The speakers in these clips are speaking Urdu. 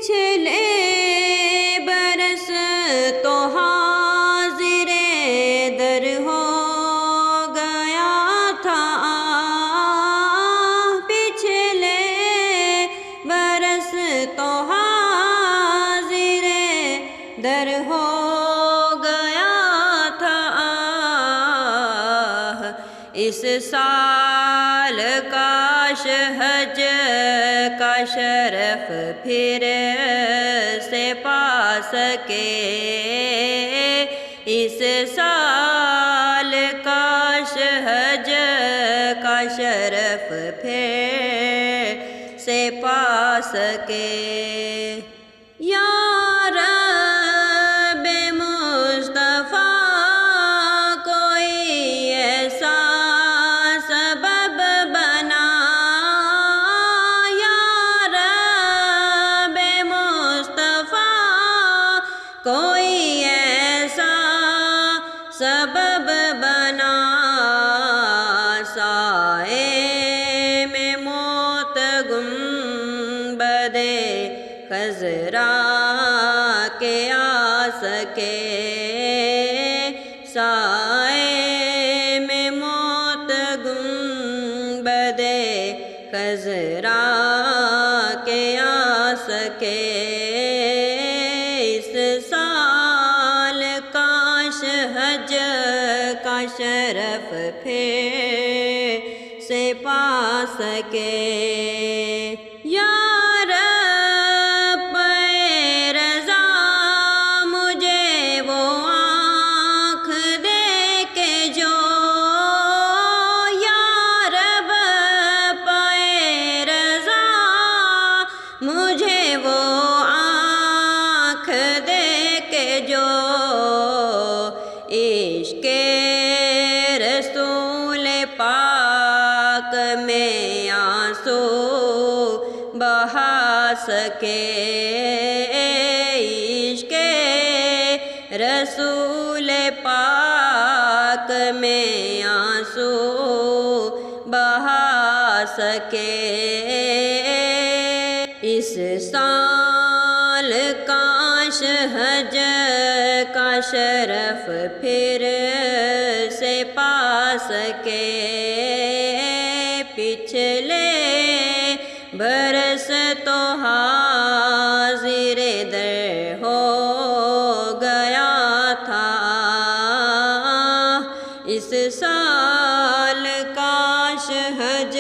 پچھلے برس تو حاضر در ہو گیا تھا، پچھلے برس تو حاضر در ہو گیا تھا، اس سال کاش حج کا شرف پھر سے پا سکے، اس سال کاش حج کا شرف پھر سے پا سکے۔ یا رب مصطفیٰ کوئی ایسا سبب بنا، یا رب مصطفیٰ کوئی ایسا سبب بنا، سائے میں موت گنبد خضرا کے آ سکے، سائے میں موت گنبد خضرا کے آ سکے، اس سال کاش حج کا شرف پھر سے پا سکے۔ یا رب رضا مجھے وہ آنکھ دے کے جو، یا رب رضا مجھے وہ آنکھ دے کے جو، عشق رسول پاک میں آنسو بہا سکے، عشق رسول پاک میں آنسو بہا سکے، اس سال کاش حج کا شرف پھر سے پا سکے، پچھلے برس تو حاضر در ہو گیا تھا، اس سال کاش حج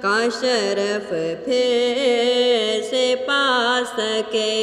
کا شرف پھر سے پا سکے۔